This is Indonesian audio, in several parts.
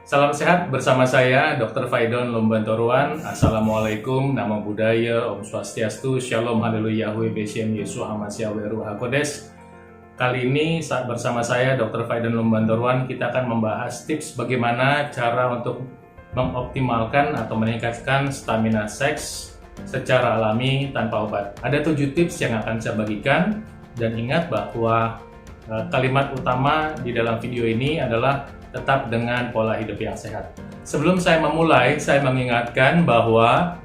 Salam sehat bersama saya Dr. Faidon Lumbantoruan. Assalamualaikum, Namo Buddhaya, Om Swastiastu, Shalom, Haleluya, Hui Besiem, Yesu Hamasya, Weru Hakodes. Kali ini saat bersama saya Dr. Faidon Lumbantoruan, kita akan membahas tips bagaimana cara untuk mengoptimalkan atau meningkatkan stamina seks secara alami tanpa obat. Ada 7 tips yang akan saya bagikan, dan ingat bahwa kalimat utama di dalam video ini adalah tetap dengan pola hidup yang sehat. Sebelum saya memulai, saya mengingatkan bahwa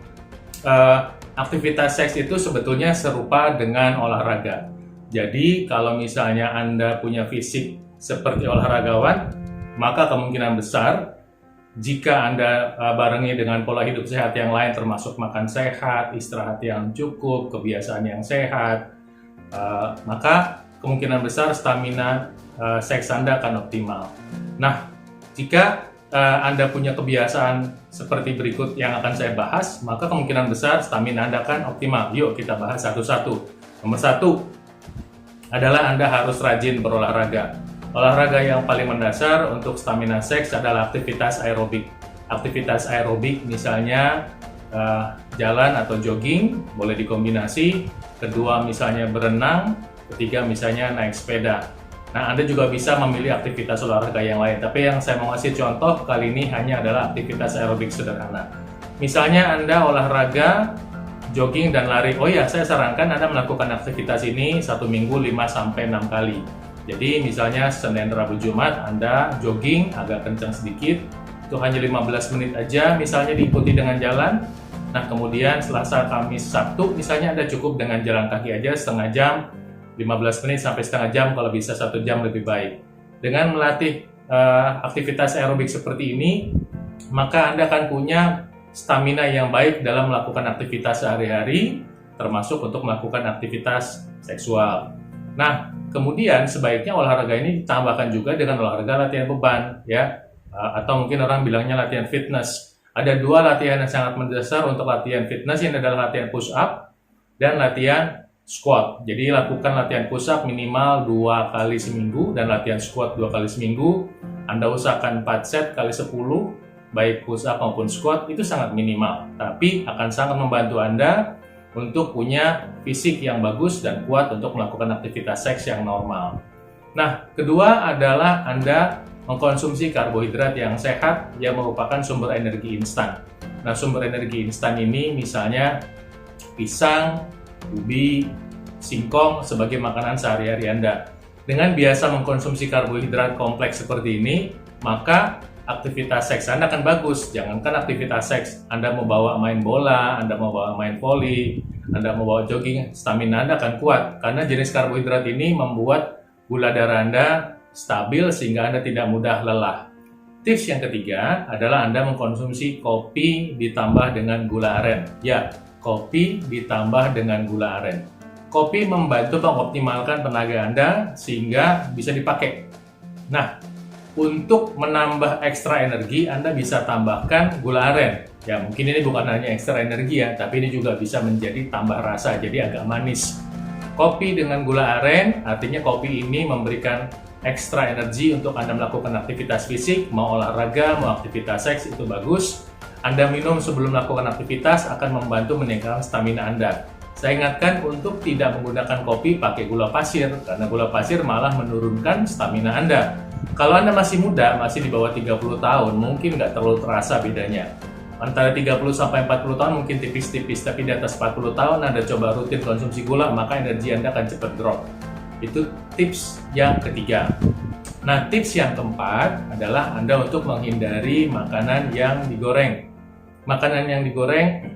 aktivitas seks itu sebetulnya serupa dengan olahraga. Jadi kalau misalnya Anda punya fisik seperti olahragawan, maka kemungkinan besar jika Anda barengi dengan pola hidup sehat yang lain, termasuk makan sehat, istirahat yang cukup, kebiasaan yang sehat, maka kemungkinan besar stamina seks Anda akan optimal. Nah, jika Anda punya kebiasaan seperti berikut yang akan saya bahas, maka kemungkinan besar stamina Anda akan optimal. Yuk kita bahas satu-satu. Nomor 1 adalah Anda harus rajin berolahraga. Olahraga yang paling mendasar untuk stamina seks adalah aktivitas aerobik. Aktivitas aerobik misalnya jalan atau jogging, boleh dikombinasi. Kedua misalnya berenang. Ketiga misalnya naik sepeda. Nah, Anda juga bisa memilih aktivitas olahraga yang lain, tapi yang saya mau kasih contoh kali ini hanya adalah aktivitas aerobik sederhana. Misalnya Anda olahraga, jogging, dan lari. Oh ya, saya sarankan Anda melakukan aktivitas ini 1 minggu 5-6 kali. Jadi misalnya Senin, Rabu, Jumat Anda jogging agak kencang sedikit, itu hanya 15 menit aja, misalnya diikuti dengan jalan. Nah, kemudian Selasa, Kamis, Sabtu misalnya Anda cukup dengan jalan kaki aja setengah jam, 15 menit sampai setengah jam, kalau bisa 1 jam lebih baik. Dengan melatih aktivitas aerobik seperti ini, maka Anda akan punya stamina yang baik dalam melakukan aktivitas sehari-hari, termasuk untuk melakukan aktivitas seksual. Nah, kemudian sebaiknya olahraga ini ditambahkan juga dengan olahraga latihan beban, ya, atau mungkin orang bilangnya latihan fitness. Ada 2 latihan yang sangat mendasar untuk latihan fitness, yang adalah latihan push up dan latihan squat. Jadi lakukan latihan push up minimal 2 kali seminggu dan latihan squat 2 kali seminggu. Anda usahakan 4 set kali 10, baik push up maupun squat, itu sangat minimal. Tapi akan sangat membantu Anda untuk punya fisik yang bagus dan kuat untuk melakukan aktivitas seks yang normal. Nah, kedua adalah Anda mengkonsumsi karbohidrat yang sehat yang merupakan sumber energi instan. Nah, sumber energi instan ini misalnya pisang, ubi, singkong sebagai makanan sehari-hari Anda. Dengan biasa mengkonsumsi karbohidrat kompleks seperti ini, maka aktivitas seks Anda akan bagus. Jangankan aktivitas seks, Anda mau bawa main bola, Anda mau bawa main voli, Anda mau bawa jogging, stamina Anda akan kuat. Karena jenis karbohidrat ini membuat gula darah Anda stabil sehingga Anda tidak mudah lelah. Tips yang ketiga adalah Anda mengkonsumsi kopi ditambah dengan gula aren. Ya, kopi ditambah dengan gula aren. Kopi membantu mengoptimalkan tenaga Anda sehingga bisa dipakai. Nah, untuk menambah ekstra energi, Anda bisa tambahkan gula aren. Ya, mungkin ini bukan hanya ekstra energi ya, tapi ini juga bisa menjadi tambah rasa, jadi agak manis. Kopi dengan gula aren, artinya kopi ini memberikan ekstra energi untuk Anda melakukan aktivitas fisik, mau olahraga, mau aktivitas seks, itu bagus. Anda minum sebelum melakukan aktivitas akan membantu meningkatkan stamina Anda. Saya ingatkan untuk tidak menggunakan kopi pakai gula pasir, karena gula pasir malah menurunkan stamina Anda. Kalau Anda masih muda, masih di bawah 30 tahun, mungkin nggak terlalu terasa bedanya. Antara 30-40 tahun mungkin tipis-tipis, tapi di atas 40 tahun Anda coba rutin konsumsi gula, maka energi Anda akan cepat drop. Itu tips yang ketiga. Nah, tips yang keempat adalah Anda untuk menghindari makanan yang digoreng. Makanan yang digoreng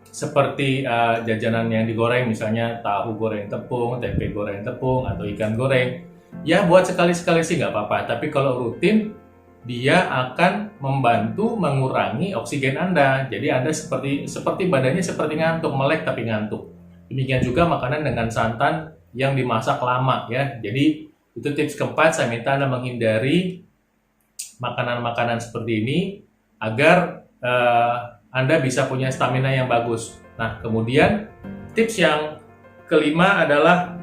seperti jajanan yang digoreng, misalnya tahu goreng tepung, tempe goreng tepung, atau ikan goreng. Ya, buat sekali-sekali sih nggak apa-apa, tapi kalau rutin, dia akan membantu mengurangi oksigen Anda. Jadi Anda seperti badannya seperti ngantuk, melek tapi ngantuk. Demikian juga makanan dengan santan yang dimasak lama ya. Jadi itu tips keempat, saya minta Anda menghindari makanan-makanan seperti ini agar Anda bisa punya stamina yang bagus. Nah, kemudian tips yang kelima adalah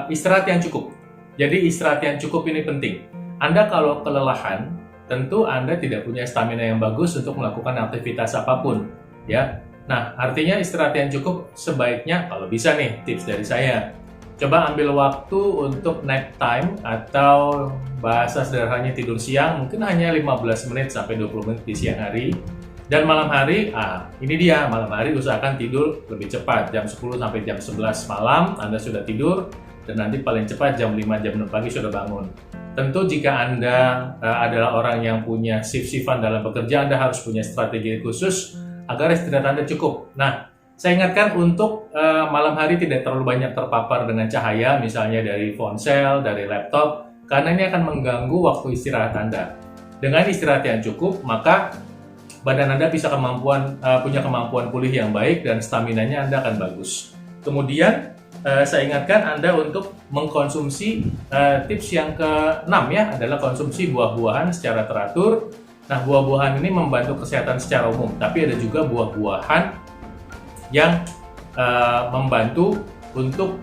istirahat yang cukup. Jadi istirahat yang cukup ini penting. Anda kalau kelelahan, tentu Anda tidak punya stamina yang bagus untuk melakukan aktivitas apapun, ya. Nah, artinya istirahat yang cukup sebaiknya, kalau bisa nih, tips dari saya, coba ambil waktu untuk nap time atau bahasa sederhananya tidur siang, mungkin hanya 15 menit sampai 20 menit di siang hari. Dan malam hari, ini dia, malam hari usahakan tidur lebih cepat, jam 10 sampai jam 11 malam Anda sudah tidur, dan nanti paling cepat jam 5, jam 6 pagi sudah bangun. Tentu jika Anda adalah orang yang punya shift-shiftan dalam bekerja, Anda harus punya strategi khusus agar istirahat Anda cukup. Nah, saya ingatkan untuk malam hari tidak terlalu banyak terpapar dengan cahaya, misalnya dari ponsel, dari laptop, karena ini akan mengganggu waktu istirahat Anda. Dengan istirahat yang cukup, maka badan Anda bisa punya kemampuan pulih yang baik dan stamina-nya Anda akan bagus. Kemudian saya ingatkan Anda untuk mengkonsumsi tips yang ke-6 ya, adalah konsumsi buah-buahan secara teratur. Nah, buah-buahan ini membantu kesehatan secara umum, tapi ada juga buah-buahan yang membantu untuk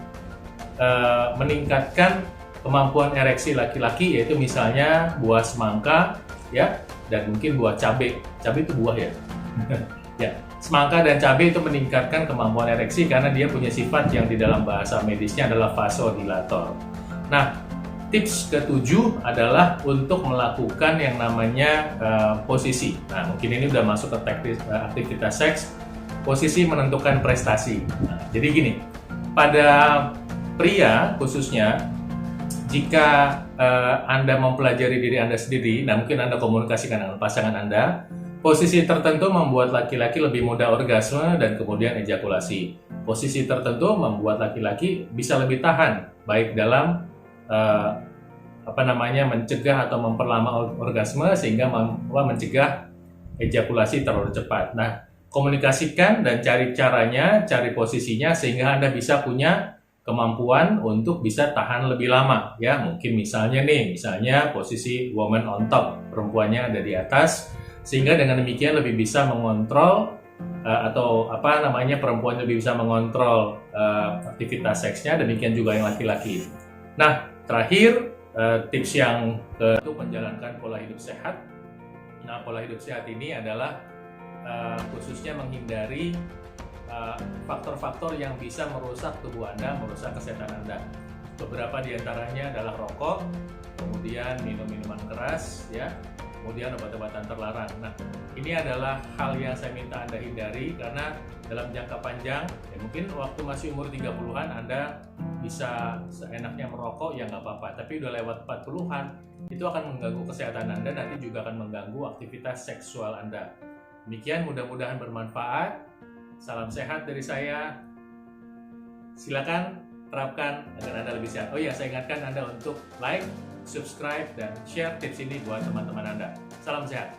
meningkatkan kemampuan ereksi laki-laki, yaitu misalnya buah semangka ya, dan mungkin buah cabai. Cabai itu buah ya. Ya, semangka dan cabai itu meningkatkan kemampuan ereksi karena dia punya sifat yang di dalam bahasa medisnya adalah vasodilator. Nah, tips ke-7 adalah untuk melakukan yang namanya posisi. Nah, mungkin ini udah masuk ke aktivitas seks. Posisi menentukan prestasi. Nah, jadi gini, pada pria khususnya, jika Anda mempelajari diri Anda sendiri, nah mungkin Anda komunikasikan dengan pasangan Anda, posisi tertentu membuat laki-laki lebih mudah orgasme dan kemudian ejakulasi. Posisi tertentu membuat laki-laki bisa lebih tahan, baik dalam mencegah atau memperlama orgasme sehingga mencegah ejakulasi terlalu cepat. Nah, komunikasikan dan cari caranya, cari posisinya sehingga Anda bisa punya kemampuan untuk bisa tahan lebih lama ya. Mungkin misalnya posisi woman on top, perempuannya ada di atas, sehingga dengan demikian lebih bisa mengontrol perempuan lebih bisa mengontrol aktivitas seksnya, demikian juga yang laki-laki. Nah, terakhir tips yang untuk menjalankan pola hidup sehat. Nah, pola hidup sehat ini adalah khususnya menghindari faktor-faktor yang bisa merusak tubuh Anda, merusak kesehatan Anda. Beberapa diantaranya adalah rokok, kemudian minum minuman keras, ya, kemudian obat-obatan terlarang. Nah, ini adalah hal yang saya minta Anda hindari karena dalam jangka panjang, ya mungkin waktu masih umur 30-an Anda bisa seenaknya merokok, ya nggak apa-apa. Tapi udah lewat 40-an, itu akan mengganggu kesehatan Anda, nanti juga akan mengganggu aktivitas seksual Anda. Demikian, mudah-mudahan bermanfaat. Salam sehat dari saya. Silakan terapkan agar Anda lebih sehat. Oh iya, saya ingatkan Anda untuk like, subscribe, dan share tips ini buat teman-teman Anda. Salam sehat.